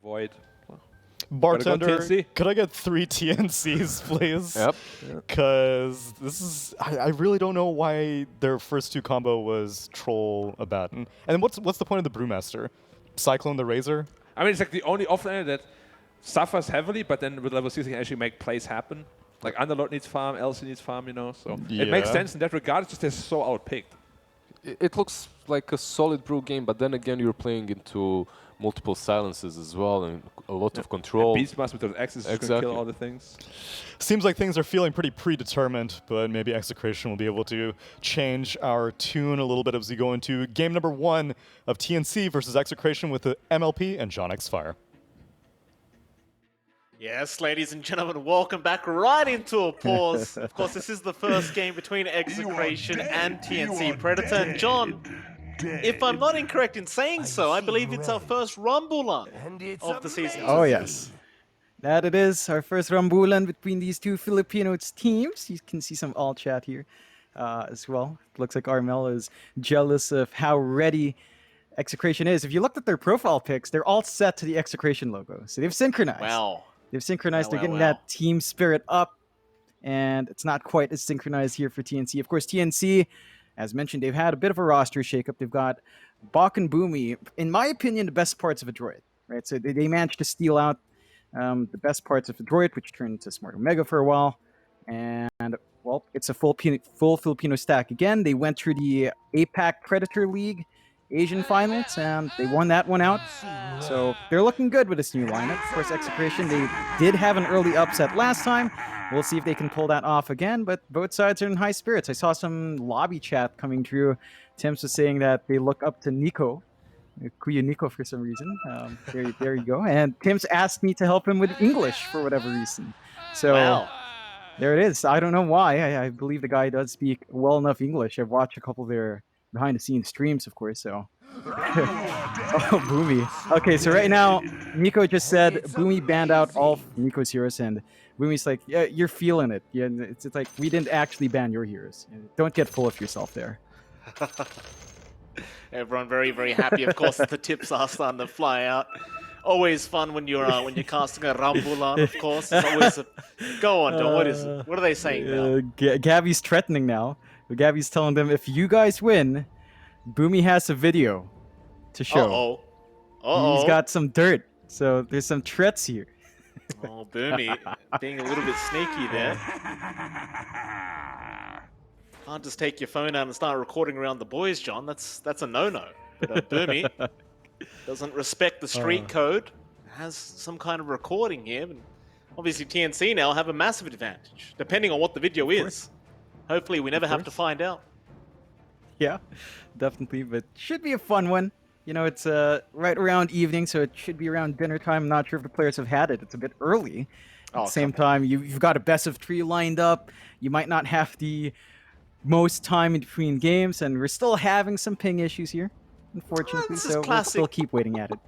Void. Bartender, TNC. could I get 3 TNCs, please? Yep. Because this is, I really don't know why their first 2 combo was Troll Abaddon. And what's the point of the Brewmaster? Cyclone the Razor? I mean, it's like the only offlaner that suffers heavily, but then with level 6 you can actually make plays happen. Like Underlord needs farm, LC needs farm, you know, so it makes Yeah. sense in that regard. It's just they're so outpicked. It looks like a solid brew game, but then again, you're playing into multiple silences as well and a lot of control. Beastmaster with those axes is going to kill all the things. Seems like things are feeling pretty predetermined, but maybe Execration will be able to change our tune a little bit as we go into game number 1 of TNC versus Execration with the MLP and John X Fire. Yes, ladies and gentlemen, welcome back right into a pause. Of course, this is the first game between Execration and TNC Predator. And John, if I'm not incorrect in saying so, I believe it's our first Rambulan of the season. Oh, yes. That it is, our first Rambulan between these 2 Filipino teams. You can see some all chat here as well. Looks like Armel is jealous of how ready Execration is. If you looked at their profile pics, they're all set to the Execration logo. So they've synchronized. Wow. They've synchronized. They're getting that team spirit up, and it's not quite as synchronized here for TNC. Of course, TNC, as mentioned, they've had a bit of a roster shakeup. They've got Bok and Boomy, in my opinion, the best parts of a droid, right? So they managed to steal out the best parts of the droid, which turned into Smart Omega for a while. And, well, it's a full Filipino stack again. They went through the APAC Predator League Asian finals, and they won that one out. So they're looking good with this new lineup. Of course, Execration, they did have an early upset last time. We'll see if they can pull that off again, but both sides are in high spirits. I saw some lobby chat coming through. Tim's was saying that they look up to Nico, Kuya Nico for some reason. There you go. And Tim's asked me to help him with English for whatever reason. So there it is. I don't know why. I believe the guy does speak well enough English. I've watched a couple of their behind-the-scenes streams, of course, so. Oh, Boomy. Okay, so right now, Nico just said Boomy banned out all of Nico's heroes, and Boomy's like, yeah, you're feeling it. Yeah, it's like, we didn't actually ban your heroes. Don't get full of yourself there. Everyone very, very happy. Of course, the tips are starting to fly out. Always fun when you're casting a Rambulan, of course. It's always a... Go on, John. What is it? What are they saying now? Gabby's threatening now. Gabby's telling them, if you guys win, Boomy has a video to show. He's got some dirt, so there's some threats here. Oh, Boomy, being a little bit sneaky there. Can't just take your phone out and start recording around the boys, John. That's a no-no. But Boomy doesn't respect the street code, has some kind of recording here. And obviously, TNC now have a massive advantage, depending on what the video is. Hopefully, we never have to find out. Yeah, definitely, but should be a fun one. You know, it's right around evening, so it should be around dinner time. I'm not sure if the players have had it. It's a bit early. At the same time, you've got a best of 3 lined up. You might not have the most time in between games, and we're still having some ping issues here, unfortunately, so we'll still keep waiting at it.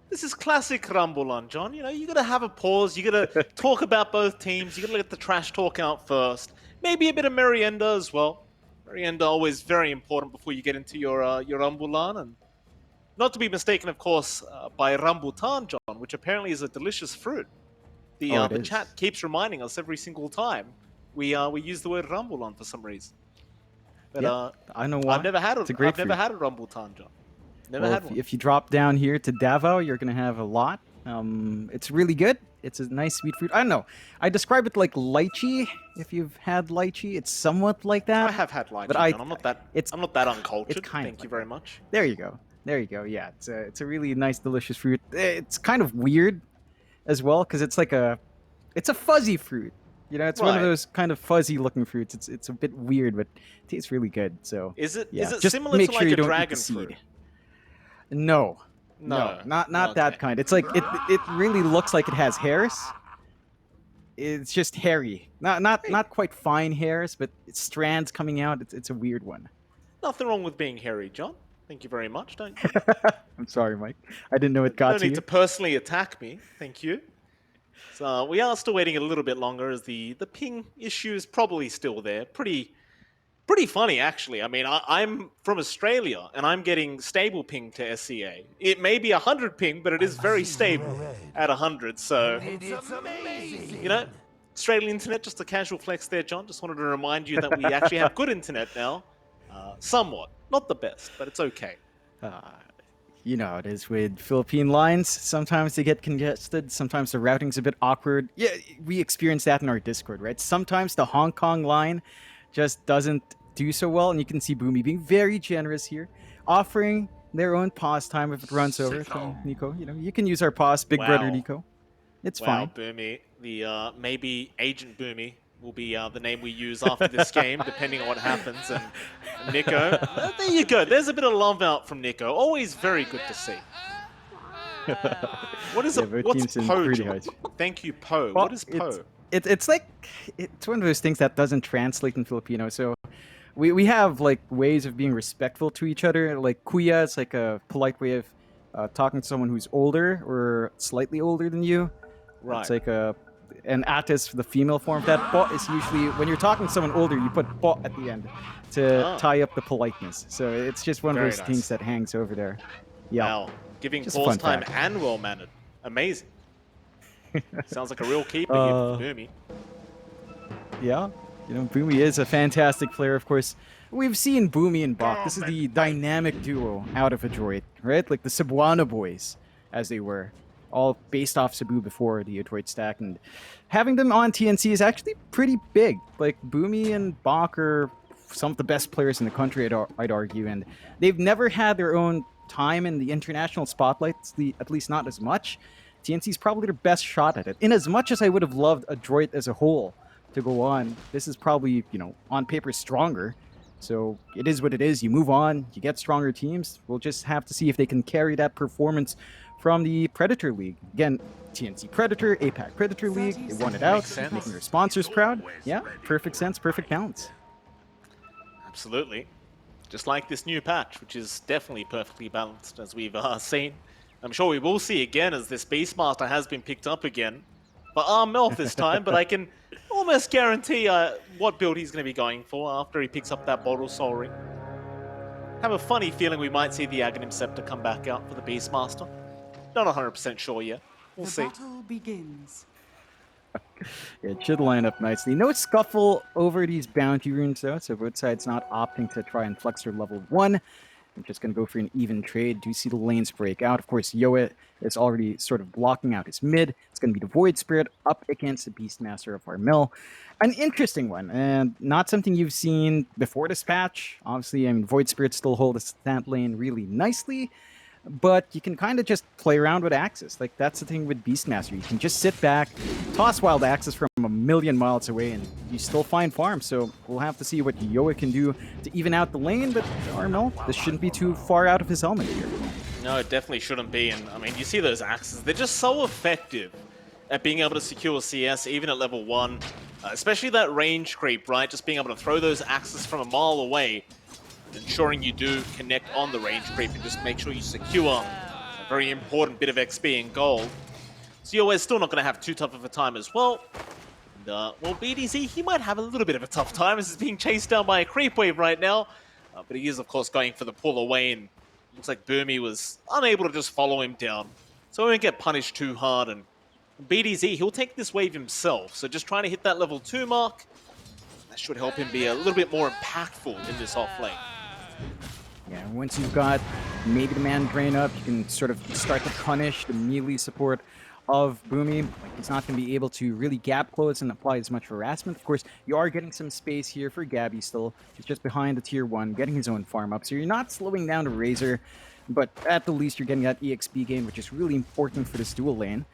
This is classic Rambulan, John. You know, you gotta have a pause. You gotta talk about both teams. You gotta let the trash talk out first. Maybe a bit of merienda as well. Merienda always very important before you get into your Rambulan, and not to be mistaken, of course, by Rambutan, John, which apparently is a delicious fruit. The chat keeps reminding us every single time we use the word Rambulan for some reason. But I know why. I've never had It's a great I've never had a Rambutan, John. Never well, had one. If you drop down here to Davao, you're gonna have a lot. It's really good. It's a nice sweet fruit. I don't know. I describe it like lychee. If you've had lychee, it's somewhat like that. I have had lychee, but John. I'm not that uncultured. It's kind Thank you very much. There you go. There you go. Yeah, it's a really nice, delicious fruit. It's kind of weird as well because it's like it's a fuzzy fruit. You know, it's one of those kind of fuzzy-looking fruits. It's a bit weird, but it tastes really good. So is it just similar make to sure like you a don't dragon eat the seed. fruit? No, not that kind. It's like it really looks like it has hairs. It's just hairy, not quite fine hairs, but it's strands coming out. It's a weird one. Nothing wrong with being hairy, John. Thank you very much. Don't you? I'm sorry, Mike. I didn't know it got to you. No need to personally attack me. Thank you. So we are still waiting a little bit longer as the ping issue is probably still there. Pretty Pretty funny, actually. I mean, I'm from Australia, and I'm getting stable ping to SCA. It may be 100 ping, but it is very stable at 100. So, you know, Australian internet, just a casual flex there, John. Just wanted to remind you that we actually have good internet now. Somewhat. Not the best, but it's okay. You know how it is with Philippine lines. Sometimes they get congested. Sometimes the routing's a bit awkward. Yeah, we experience that in our Discord, right? Sometimes the Hong Kong line just doesn't do so well, and you can see Boomy being very generous here, offering their own pause time if it runs over. So, Nico, you know, you can use our pause, Big Brother Nico. It's fine. Boomy. The maybe Agent Boomy will be the name we use after this game, depending on what happens. And Nico, there you go. There's a bit of love out from Nico. Always very good to see. What is what's Poe? Thank you, Poe. Well, what is Poe? It's like, it's one of those things that doesn't translate in Filipino. So we have like ways of being respectful to each other. Like kuya is like a polite way of talking to someone who's older or slightly older than you. Right. It's like an ate is the female form of that. Po is usually, when you're talking to someone older, you put po at the end to tie up the politeness. So it's just one of those things that hangs over there. Yeah. Wow. Giving pause time and well-mannered. Amazing. Sounds like a real keeper here for Boomy. Yeah. You know, Boomy is a fantastic player, of course. We've seen Boomy and Bach. This is the dynamic duo out of Adroit, right? Like the Cebuana boys, as they were. All based off Cebu before the Adroit stack. And having them on TNC is actually pretty big. Like, Boomy and Bach are some of the best players in the country, I'd argue. And they've never had their own time in the international spotlight, at least not as much. TNC's probably their best shot at it. In as much as I would have loved Adroit as a whole to go on, this is probably, you know, on paper stronger. So it is what it is. You move on, you get stronger teams. We'll just have to see if they can carry that performance from the Predator League. Again, TNC Predator, APAC Predator League, they won it out, making their sponsors proud. Yeah, perfect sense, perfect balance. Absolutely. Just like this new patch, which is definitely perfectly balanced, as we've seen. I'm sure we will see again as this Beastmaster has been picked up again. But Melf this time, but I can almost guarantee what build he's going to be going for after he picks up that Bottle Soul Ring. Have a funny feeling we might see the Aghanim Scepter come back out for the Beastmaster. Not 100% sure yet. We'll see. Battle begins. It should line up nicely. No scuffle over these bounty runes though, so both sides not opting to try and flex their level 1. I'm just going to go for an even trade. Do see the lanes break out. Of course, Yoa is already sort of blocking out his mid. It's going to be the Void Spirit up against the Beastmaster of our mill. An interesting one, and not something you've seen before this patch. Obviously, I mean, Void Spirit still holds that lane really nicely, but you can kind of just play around with Axis. Like, that's the thing with Beastmaster. You can just sit back, toss Wild Axis from a million miles away, and you still find farms. So we'll have to see what Yoa can do to even out the lane, but Armel, this shouldn't be too far out of his element here. No, it definitely shouldn't be. And I mean, you see those axes, they're just so effective at being able to secure CS, even at level 1. Especially that range creep, right? Just being able to throw those axes from a mile away, ensuring you do connect on the range creep and just make sure you secure a very important bit of XP and gold. So Yoa's still not going to have too tough of a time as well. And, well, BDZ, he might have a little bit of a tough time as he's being chased down by a creep wave right now. But he is, of course, going for the pull away, and looks like Boomy was unable to just follow him down. So he won't get punished too hard, and BDZ, he'll take this wave himself. So just trying to hit that level 2 mark, that should help him be a little bit more impactful in this off lane. Yeah, once you've got maybe the man drain up, you can sort of start to punish the melee support of Boomy. Like, he's not going to be able to really gap close and apply as much harassment. Of course, you are getting some space here for Gabby still. He's just behind the tier 1, getting his own farm up. So you're not slowing down the Razor, but at the least you're getting that EXP gain, which is really important for this dual lane.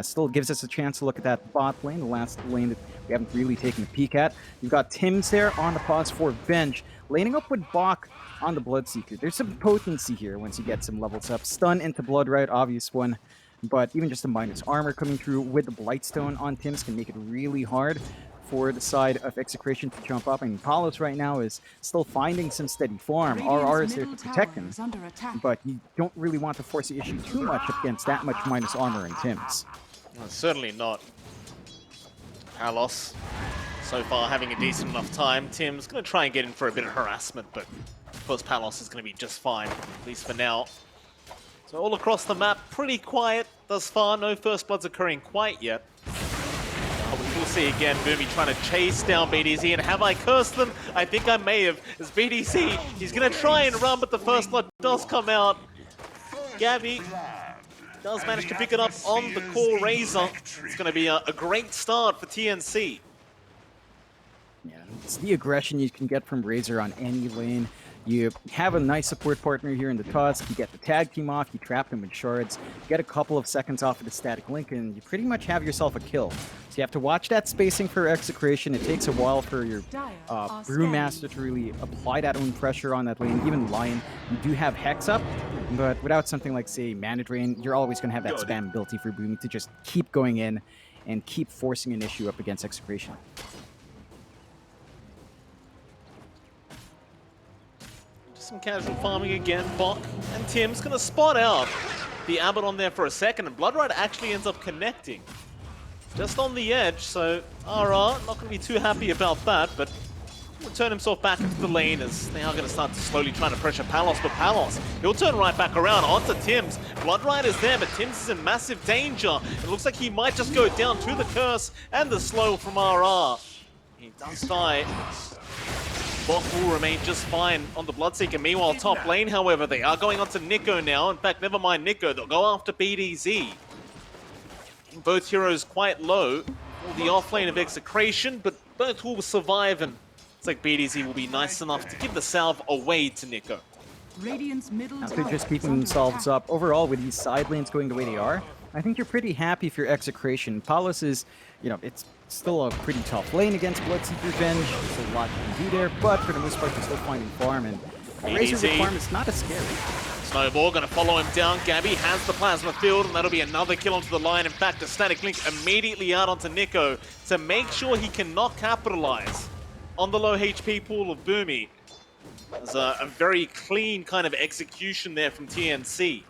Still gives us a chance to look at that bot lane, the last lane that we haven't really taken a peek at. You've got Tim's there on the pause for Bench, laning up with Bach on the Bloodseeker. There's some potency here once you get some levels up. Stun into Blood, right? Obvious one. But even just a minus armor coming through with the Blightstone on Tim's can make it really hard for the side of Execration to jump up. I mean, Palos right now is still finding some steady farm. RR is there to protect him, but you don't really want to force the issue too much against that much minus armor in Tim's. Well, certainly not. Palos so far having a decent enough time. Tim's going to try and get in for a bit of harassment, but of course Palos is going to be just fine, at least for now. So all across the map, pretty quiet thus far. No first bloods occurring quite yet. We'll see again Boomy trying to chase down BDC, and have I cursed them? I think I may have. As BDC, he's going to try and run, but the first blood does come out. Gabby does manage to pick it up on the core Razor. It's going to be a great start for TNC. Yeah, it's the aggression you can get from Razor on any lane. You have a nice support partner here in the Tusk, you get the tag team off, you trap them with shards, you get a couple of seconds off of the static link, and you pretty much have yourself a kill. So you have to watch that spacing for Execration. It takes a while for your Brewmaster to really apply that own pressure on that lane. Even Lion, you do have Hex up, but without something like, say, Mana Drain, you're always going to have that spam ability for Boomy to just keep going in and keep forcing an issue up against Execration. Some casual farming again. Bok and Tim's going to spot out the Abaddon there for a second, and Bloodride actually ends up connecting just on the edge, so RR not going to be too happy about that, but will turn himself back into the lane as they are going to start to slowly trying to pressure Palos, but Palos, he'll turn right back around onto Tim's. Bloodride is there, but Tim's is in massive danger. It looks like he might just go down to the curse and the slow from RR. He does die. Bok will remain just fine on the Bloodseeker. Meanwhile, top lane, however, they are going on to Nico now. In fact, never mind Nico, they'll go after BDZ. Both heroes quite low. The off lane of Execration, but both will survive, and it's like BDZ will be nice enough to give the salve away to Nico. After just keeping themselves up, overall with these side lanes going the way they are, I think you're pretty happy for Execration. Palos is, it's still a pretty tough lane against Bloodseeker Revenge. There's a lot you can do there, but for the most part, you're still finding farm, and Razor's farm is not as scary. Snowball going to follow him down. Gabby has the plasma field, and that'll be another kill onto the line. In fact, a static link immediately out onto Nico to make sure he cannot capitalize on the low HP pool of Boomy. There's a very clean kind of execution there from TNC.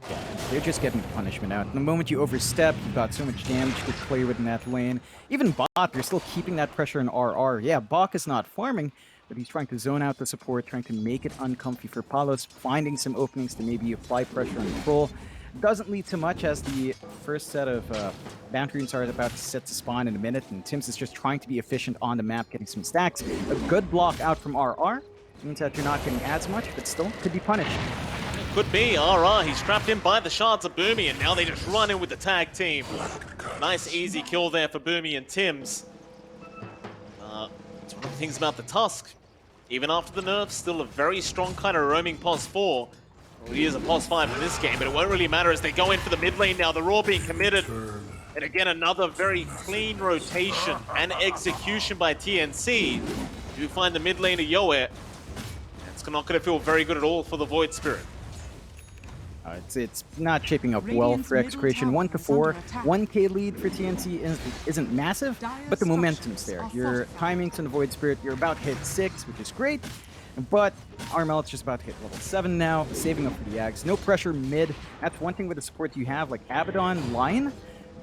Yeah, they're just getting punishment out. The moment you overstep, you've got so much damage to play with in that lane. Even Bok, you're still keeping that pressure in RR. Yeah, Bok is not farming, but he's trying to zone out the support, trying to make it uncomfy for Palos, finding some openings to maybe apply pressure on control. Doesn't lead to much as the first set of boundaries are about to set to spawn in a minute, and Tim's is just trying to be efficient on the map, getting some stacks. A good block out from RR means that you're not getting as much, but still could be punished. Could be. RR, he's trapped in by the shards of Boomy, and now they just run in with the tag team. Nice easy kill there for Boomy and Tim's. It's one of the things about the Tusk. Even after the nerfs, still a very strong kind of roaming POS 4. Well, he is a POS 5 in this game, but it won't really matter as they go in for the mid lane now. The Raw being committed. And again, another very clean rotation and execution by TNC. You find the mid lane of Yoe. It's not going to feel very good at all for the Void Spirit. It's not shaping up well for Execration. 1-4, 1k lead for TNC isn't massive, but the momentum's there. Your timings in the Void Spirit, you're about to hit 6, which is great, but Armel's just about to hit level 7 now, saving up for the Ags. No pressure mid. That's one thing with the support you have, like Abaddon, Lion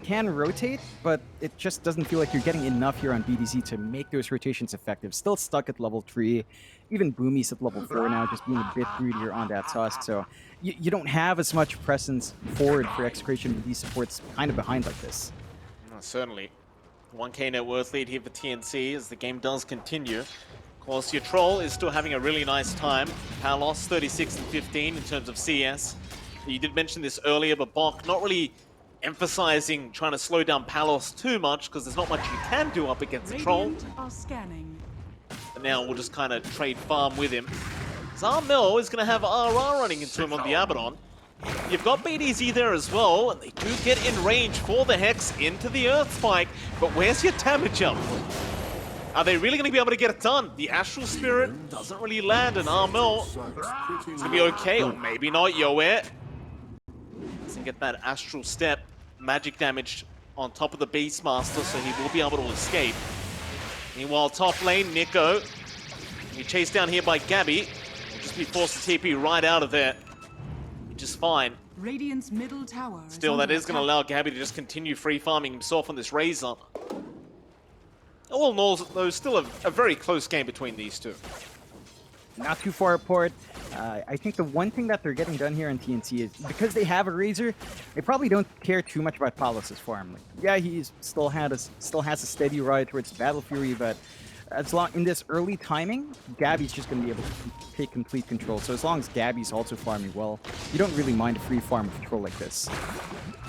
can rotate, but it just doesn't feel like you're getting enough here on BDZ to make those rotations effective. Still stuck at level 3. Even Boomy's at level 4 now, just being a bit greedier on that Tusk, so you don't have as much presence forward for Execration with these supports kind of behind like this. Certainly. 1k net worth lead here for TNC as the game does continue. Of course, your Troll is still having a really nice time. Palos 36 and 15 in terms of CS. You did mention this earlier, but Bok not really emphasizing trying to slow down Palos too much because there's not much you can do up against the Troll. And now we'll just kind of trade farm with him. Zarmel is going to have RR running into him on the Abaddon. You've got BDZ there as well, and they do get in range for the Hex into the Earth Spike, but where's your damage up? Are they really going to be able to get it done? The Astral Spirit doesn't really land, and Armel is going to be okay, or maybe not. Yoe doesn't get that Astral Step magic damage on top of the Beastmaster, so he will be able to escape. Meanwhile, top lane, Nico, he chased down here by Gabby. Will just be forced to TP right out of there. Just fine. Radiant's middle tower Still, that is going to allow Gabby to just continue free farming himself on this Razor. All in all, though, still a very close game between these two. Not too far apart. I think the one thing that they're getting done here on TNC is because they have a Razor, they probably don't care too much about Palos' farm. Like, yeah, he's still has a steady ride towards Battle Fury, but as long in this early timing, Gabby's just going to be able to take complete control. So as long as Gabby's also farming well, you don't really mind a free farm control like this.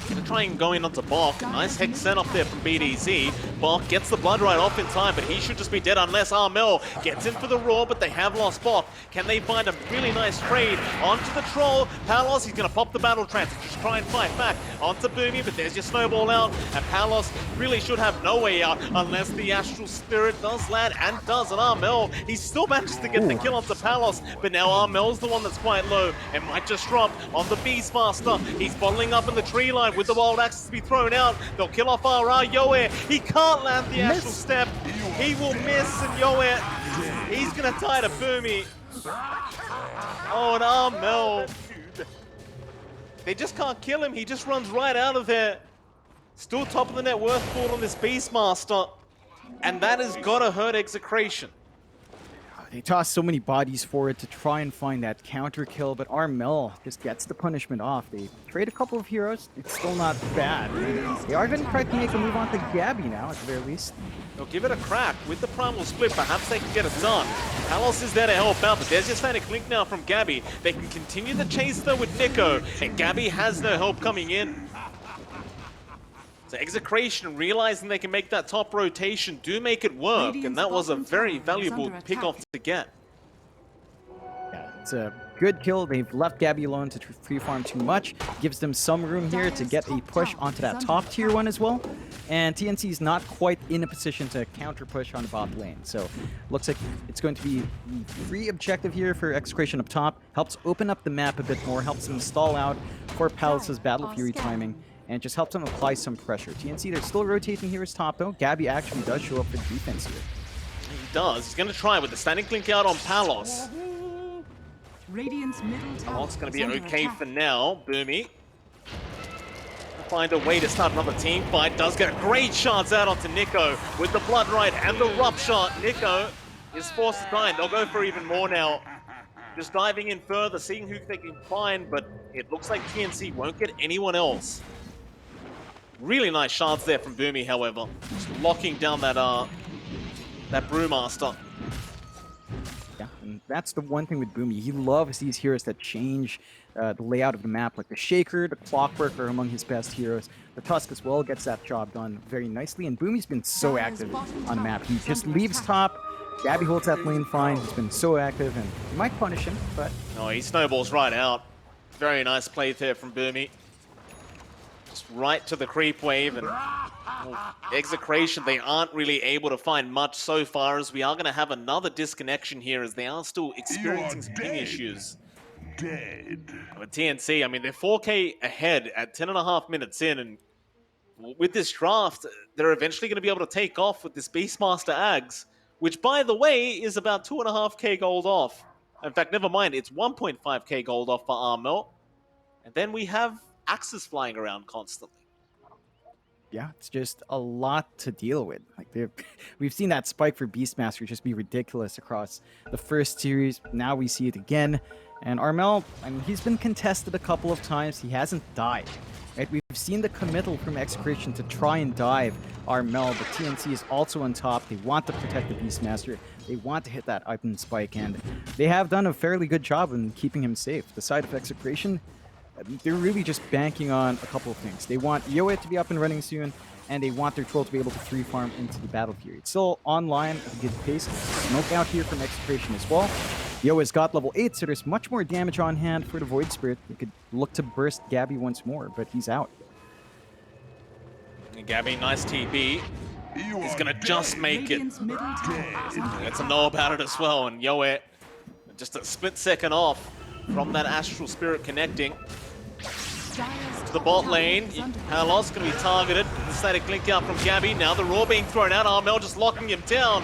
Gonna try and go in onto Bach. Nice hex sent up there from BDZ. Bach gets the blood right off in time, but he should just be dead unless Armel gets in for the Roar, but they have lost Bach. Can they find a really nice trade onto the Troll? Palos, he's gonna pop the battle trance and just try and fight back onto Boomy, but there's your snowball out, and Palos really should have no way out unless the Astral Spirit does land, and does, and Armel, he still manages to get the kill onto Palos, but now Armel's the one that's quite low and might just drop on the Beastmaster. He's bottling up in the tree line with the wild axes to be thrown out. They'll kill off Yoe. He can't land the Astral Step. He will miss, and Yoe, he's gonna tie to Boomy. Oh, and Armel. They just can't kill him. He just runs right out of there. Still top of the net worth board on this Beastmaster. And that has gotta hurt Execration. They toss so many bodies forward to try and find that counter kill, but Armel just gets the punishment off. They trade a couple of heroes. It's still not bad. They are going to try to make a move onto Gabby now, at the very least. They'll give it a crack with the Primal Split. Perhaps they can get it done. Palos is there to help out, but there's your static link now from Gabby. They can continue the chase though with Nico, and Gabby has no help coming in. So Execration, realizing they can make that top rotation, do make it work, and that was a very valuable pick-off to get. Yeah, it's a good kill. They've left Gabby alone to free farm too much. Gives them some room here to get a push onto that top tier one as well. And TNC is not quite in a position to counter push on the bot lane. So looks like it's going to be the free objective here for Execration up top. Helps open up the map a bit more, helps them stall out for Palos' Battle Fury timing, and just helps them apply some pressure. TNC, they're still rotating here as top, though. Gabby actually does show up for defense here. He does. He's going to try with the standing link out on Palos. Palos going to be okay for now. Boomy find a way to start another team fight. Does get a great chance out onto Nico with the Blood Right and the Rup Shot. Nico is forced to die, and they'll go for even more now. Just diving in further, seeing who they can find, but it looks like TNC won't get anyone else. Really nice shots there from Boomy, however. Just locking down that Brewmaster. Yeah, and that's the one thing with Boomy. He loves these heroes that change the layout of the map. Like the Shaker, the Clockwork are among his best heroes. The Tusk as well gets that job done very nicely. And Boomy's been so active on the map. He just leaves top. Gabby holds that lane fine. He's been so active, and you might punish him, but... No, he snowballs right out. Very nice play there from Boomy. Just right to the creep wave, and Execration, they aren't really able to find much so far, as we are going to have another disconnection here, as they are still experiencing some ping issues. But TNC, I mean, they're 4K ahead at 10.5 minutes in, and with this draft, they're eventually going to be able to take off with this Beastmaster Ags, which, by the way, is about 2.5k gold off. In fact, never mind, it's 1.5k gold off for Armel. And then we have axes flying around constantly. Yeah, it's just a lot to deal with. Like we've seen that spike for Beastmaster just be ridiculous across the first series. Now we see it again. And Armel, I mean, he's been contested a couple of times. He hasn't died. Right? We've seen the committal from Execration to try and dive Armel, but TNC is also on top. They want to protect the Beastmaster. They want to hit that Item Spike, and they have done a fairly good job in keeping him safe. The side of Execration, they're really just banking on a couple of things. They want Yoe to be up and running soon, and they want their troll to be able to free farm into the battle period. It's still online at a good pace. Smoke out here from Execration as well. Yoe's got level 8, so there's much more damage on hand for the Void Spirit. They could look to burst Gabby once more, but he's out. And Gabby, nice TB. He's gonna just make it. Let's him know about it as well, and Yoe, just a split second off from that Astral Spirit connecting. To the bot lane, Palos going to be targeted. The static link out from Gabby. Now the Roar being thrown out. Armel just locking him down.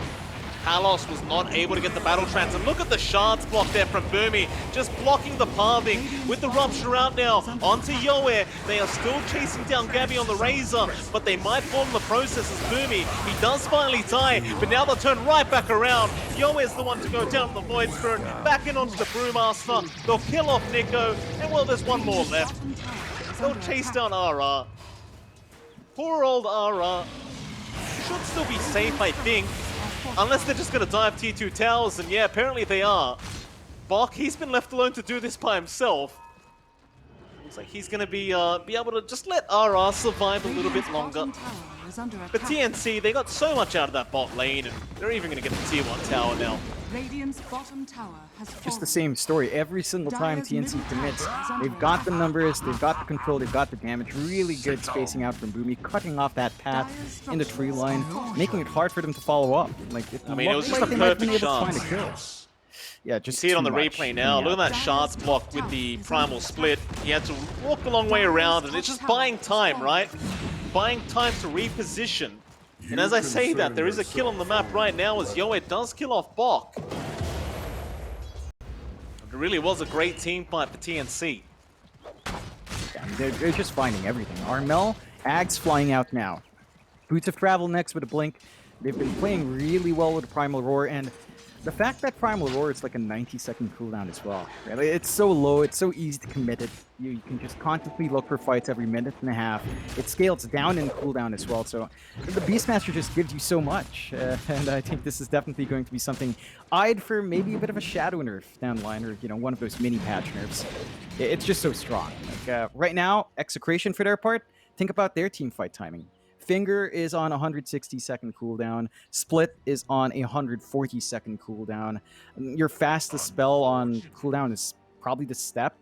Palos was not able to get the battle trance. And look at the shards block there from Boomy, just blocking the pathing with the Rupture out now onto Yoe. They are still chasing down Gabby on the Razor, but they might fall in the process as Boomy. He does finally die, but now they'll turn right back around. Yoe is the one to go down the Void Spirit, back in onto the Brewmaster. They'll kill off Nico, and well, there's one more left. They'll chase down RR. Poor old RR. Should still be safe, I think. Unless they're just going to dive tier 2 towers, and yeah, apparently they are. Bok, he's been left alone to do this by himself. Looks like he's going to be able to just let RR survive a little bit longer. But TNC, they got so much out of that bot lane, and they're even going to get the tier 1 tower now. Radiant's bottom tower has Just the same story every single time TNC commits. They've got the numbers, they've got the control, they've got the damage. Really good spacing out from Boomy, cutting off that path in the tree line, making it hard for them to follow up. Like, I mean, it was just a perfect chance. Yeah, just you see it on the much. replay now. Look at that shards block with the primal split. He had to walk a long way around, and it's just buying time, right? Buying time to reposition. And as I say that, there is a kill on the map right now as Yoe does kill off Bok. It really was a great team fight for TNC. Yeah, they're just finding everything. Armel, Ags flying out now. Boots of Travel next with a blink. They've been playing really well with Primal Roar, and the fact that Primal Roar is like a 90-second cooldown as well. Right? It's so low, it's so easy to commit it. You can just constantly look for fights every minute and a half. It scales down in cooldown as well, so the Beastmaster just gives you so much. And I think this is definitely going to be something eyed for maybe a bit of a shadow nerf down the line, or one of those mini patch nerfs. It's just so strong. Like, right now, Execration for their part, think about their team fight timing. Finger is on 160-second cooldown. Split is on a 140-second cooldown. Your fastest spell on cooldown is probably the Step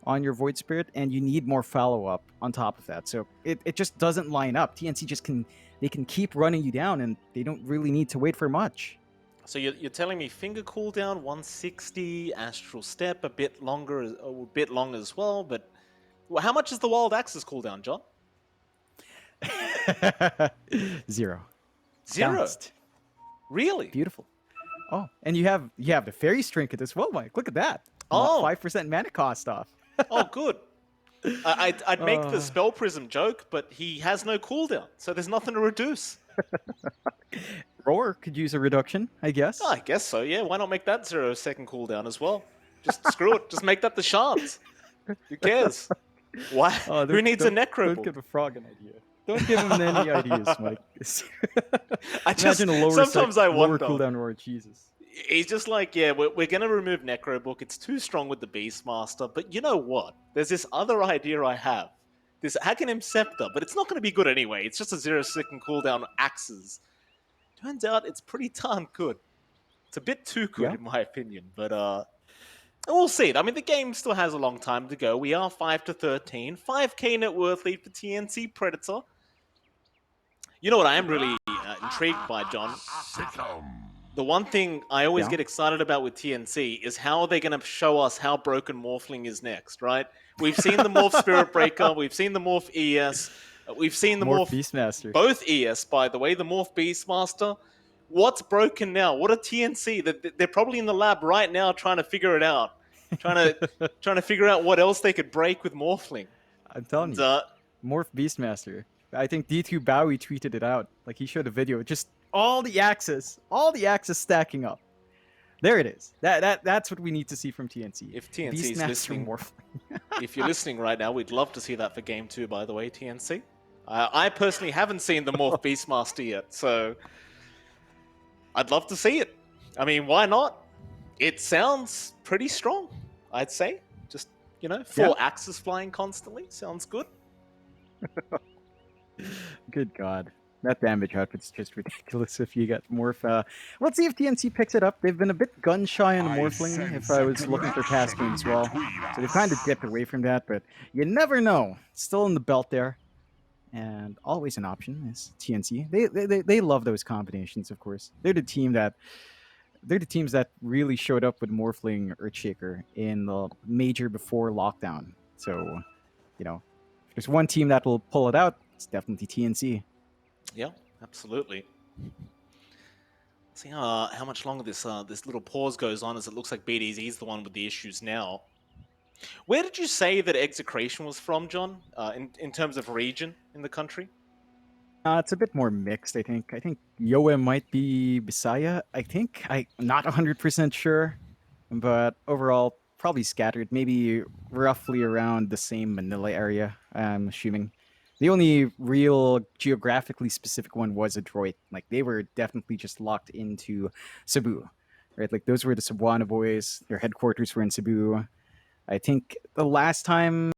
on your Void Spirit, and you need more follow-up on top of that. So it just doesn't line up. TNC just can keep running you down, and they don't really need to wait for much. So you're telling me Finger cooldown 160, Astral Step a bit longer, a bit long as well, but how much is the Wild Axe's cooldown, John? 0. Balanced. Really? Beautiful. Oh, and you have the Fairy Trinket as well, Mike. Look at that. Oh, 5% mana cost off. Oh, good. I'd make the Spell Prism joke, but he has no cooldown, so there's nothing to reduce. Roar could use a reduction, I guess. Oh, I guess so, yeah. Why not make that 0-second cooldown as well? Just screw it. Just make that the shards. Who cares? Why? Who needs a Necro? Don't give a frog an idea. Don't give him any ideas, Mike. I just Imagine a lower sometimes I lower wonder. cooldown Roar, Jesus. He's just like, yeah, we're going to remove Necrobook. It's too strong with the Beastmaster. But you know what? There's this other idea I have. This Hackenham Scepter, but it's not going to be good anyway. It's just a 0-second cooldown Axes. Turns out it's pretty darn good. It's a bit too good in my opinion. But we'll see. I mean, the game still has a long time to go. We are 5-13. 5k net worth lead for TNC Predator. You know what I am really intrigued by, John? The one thing I always get excited about with TNC is how are they going to show us how broken Morphling is next, right? We've seen the Morph Spirit Breaker, we've seen the Morph ES, we've seen the Morph Beastmaster. Both ES, by the way, the Morph Beastmaster. What's broken now? What are TNC? They're probably in the lab right now trying to figure it out. Trying to figure out what else they could break with Morphling. I'm telling you. Morph Beastmaster. I think D2 Bowie tweeted it out. Like, he showed a video. Just all the axes stacking up. There it is. That's what we need to see from TNC. If TNC is listening, if you're listening right now, we'd love to see that for Game 2, by the way, TNC. I personally haven't seen the Morph Beastmaster yet, so I'd love to see it. I mean, why not? It sounds pretty strong, I'd say. Just, 4 axes flying constantly. Sounds good. Good God. That damage output's just ridiculous if you get Morph. Let's see if TNC picks it up. They've been a bit gun-shy on Morphling if I was looking for past games as well. So they've kind of dipped away from that, but you never know. Still in the belt there. And always an option is TNC. They love those combinations, of course. They're the teams that really showed up with Morphling Earthshaker in the major before lockdown. So, if there's one team that will pull it out, it's definitely TNC. Yeah, absolutely. See how much longer this this little pause goes on, as it looks like BDZ is the one with the issues now. Where did you say that Execration was from, John? In terms of region in the country? It's a bit more mixed, I think. I think Yoe might be Bisaya. I'm not 100% sure, but overall, probably scattered. Maybe roughly around the same Manila area, I'm assuming. The only real geographically specific one was Adroit. Like, they were definitely just locked into Cebu, right? Like, those were the Cebuano boys. Their headquarters were in Cebu. I think the last time,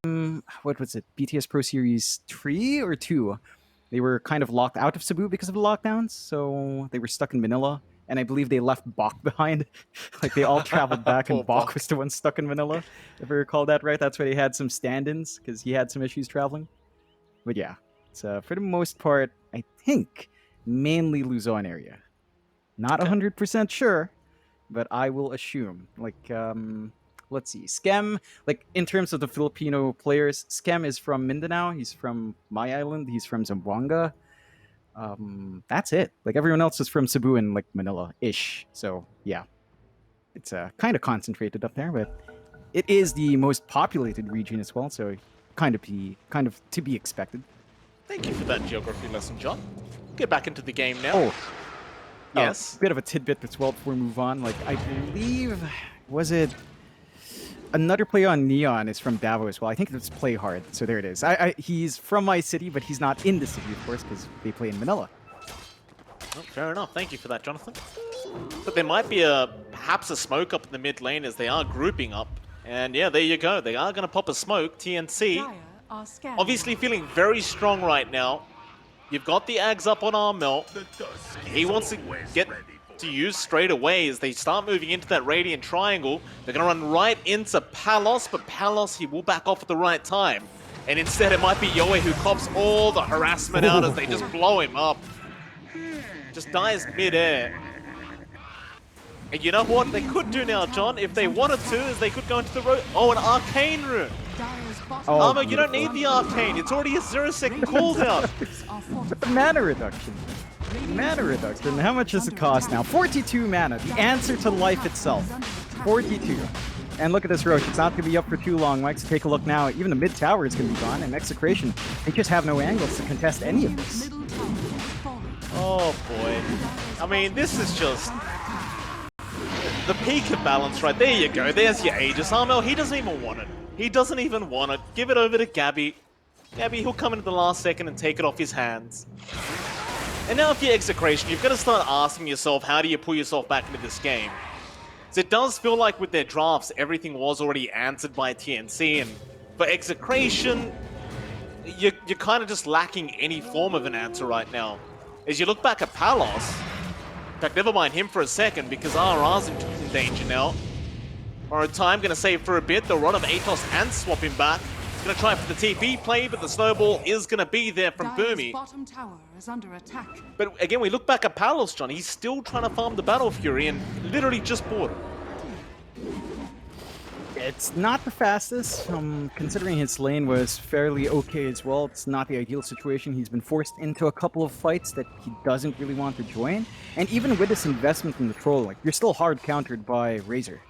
what was it, BTS Pro Series 3 or 2, they were kind of locked out of Cebu because of the lockdowns, so they were stuck in Manila. And I believe they left Bok behind. Like, they all traveled back, and Bok was the one stuck in Manila. If I recall that right, that's why they had some stand-ins, because he had some issues traveling. But yeah, it's for the most part, I think, mainly Luzon area. Not 100% sure, but I will assume. Like, let's see, Skem, like, in terms of the Filipino players, Skem is from Mindanao. He's from my island. He's from Zamboanga. That's it. Like, everyone else is from Cebu and, like, Manila-ish. So, yeah. It's kind of concentrated up there, but it is the most populated region as well, so kind of to be expected. Thank you for that geography lesson, John. Get back into the game now. Oh. Yes. Bit of a tidbit as well before we move on. Like, I believe, was it another player on Neon is from Davao as well. I think it's Play Hard. So there it is. He's from my city, but he's not in the city, of course, because they play in Manila. Oh, fair enough. Thank you for that, Jonathan. But there might be perhaps a smoke up in the mid lane as they are grouping up. And yeah, there you go. They are going to pop a smoke. TNC, obviously feeling very strong right now. You've got the Ags up on Armel. He wants to get to use straight away as they start moving into that Radiant Triangle. They're going to run right into Palos, but Palos, he will back off at the right time. And instead, it might be Yoe who cops all the harassment out as they just blow him up. Just dies mid-air. And you know what they could do now, John? If they wanted to, is they could go into the road. Oh, an Arcane rune. Oh, Armor, you don't need the Arcane. It's already a 0-second cooldown. But the mana reduction. Mana reduction. How much does it cost now? 42 mana. The answer to life itself. 42. And look at this Roche. It's not going to be up for too long, Mike. So take a look now. Even the mid tower is going to be gone. And Execration, they just have no angles to contest any of this. Oh, boy. I mean, this is just the peak of balance, right? There you go. There's your Aegis. Armel, he doesn't even want it. He doesn't even want it. Give it over to Gabby. Gabby, he'll come into the last second and take it off his hands. And now if you're Execration, you've got to start asking yourself, how do you pull yourself back into this game? So it does feel like with their drafts, everything was already answered by TNC, and for Execration, you're kind of just lacking any form of an answer right now. As you look back at Palos, in fact, never mind him for a second, because RR's in danger now. Or time going to save for a bit. They'll run of Atos and swap him back. He's going to try for the TP play, but the snowball is going to be there from Boomy. Bottom tower is under attack. But again, we look back at Palos, John. He's still trying to farm the Battle Fury and literally just bought it. It's not the fastest, considering his lane was fairly okay as well. It's not the ideal situation. He's been forced into a couple of fights that he doesn't really want to join. And even with this investment in the troll, like, you're still hard countered by Razor.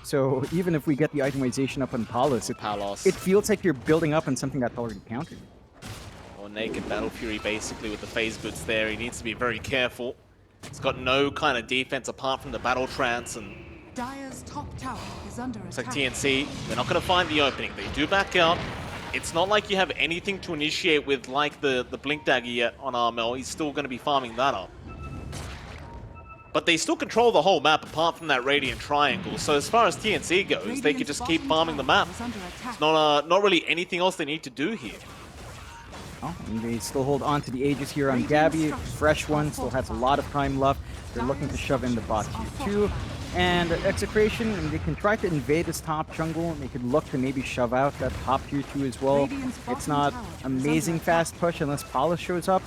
So even if we get the itemization up on Palos, it feels like you're building up on something that's already countered. Or naked Battle Fury basically with the phase boots there. He needs to be very careful. He's got no kind of defense apart from the Battle Trance, and Dire's top tower is under looks attack. like TNC, they're not going to find the opening. They do back out. It's not like you have anything to initiate with like the Blink Dagger yet on Armel. He's still going to be farming that up. But they still control the whole map apart from that Radiant Triangle. So as far as TNC goes, they can just keep farming the map. It's not really anything else they need to do here. Oh, and they still hold on to the Aegis here on Gabby. Fresh one, still has a lot of time left. They're looking to shove in the bot tier 2. And Execration, and they can try to invade this top jungle. They could look to maybe shove out that top tier 2 as well. It's not amazing fast push unless Paula shows up.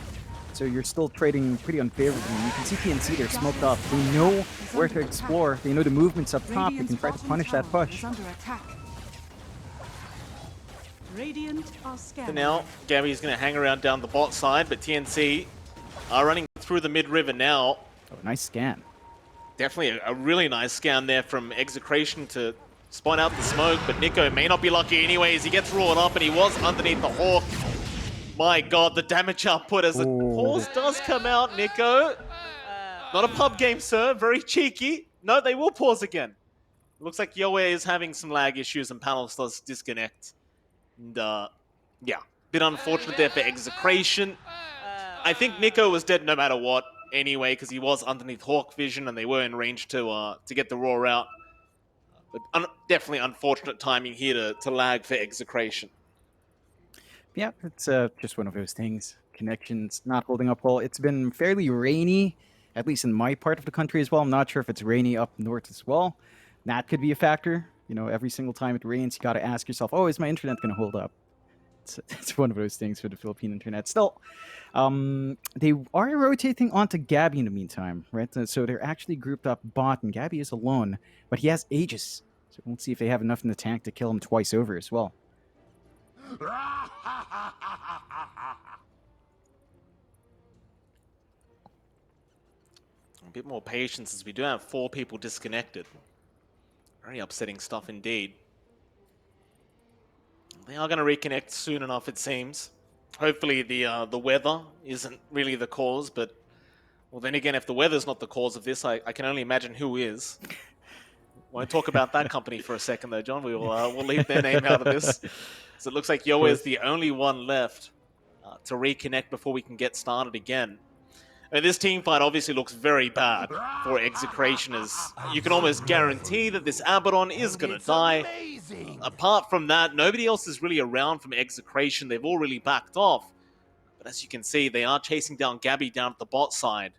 So you're still trading pretty unfavorably. You can see TNC, they're smoked up. They know where to explore. They know the movements up top. They can try to punish that push. So now, Gabby's going to hang around down the bot side, but TNC are running through the mid-river now. Oh, nice scan. Definitely a really nice scan there from Execration to spot out the smoke, but Nico may not be lucky anyways. He gets roared up and he was underneath the Hawk. My god, the damage output as the pause does come out, Nico. Not a pub game, sir. Very cheeky. No, they will pause again. Looks like Yoe is having some lag issues and Palos does disconnect. And, yeah, bit unfortunate there for Execration. I think Nico was dead no matter what anyway, because he was underneath Hawk Vision and they were in range to get the roar out. But definitely unfortunate timing here to lag for Execration. Yeah, it's just one of those things. Connections not holding up well. It's been fairly rainy, at least in my part of the country as well. I'm not sure if it's rainy up north as well. That could be a factor. You know, every single time it rains, you got to ask yourself, oh, is my internet going to hold up? It's one of those things for the Philippine internet. Still, they are rotating onto Gabby in the meantime, right? So they're actually grouped up bot, and Gabby is alone, but he has Aegis. So we'll see if they have enough in the tank to kill him twice over as well. A bit more patience as we do have 4 people disconnected. Very upsetting stuff indeed. They are going to reconnect soon enough, it seems. Hopefully the weather isn't really the cause, but well, then again, if the weather's not the cause of this, I can only imagine who is. Won't talk about that company for a second though, John. We'll leave their name out of this. So it looks like Yoe is the only one left to reconnect before we can get started again. And this team fight obviously looks very bad for Execration, as you can almost guarantee that this Abaddon is going to die. Apart from that, nobody else is really around from Execration. They've all really backed off. But as you can see, they are chasing down Gabby down at the bot side.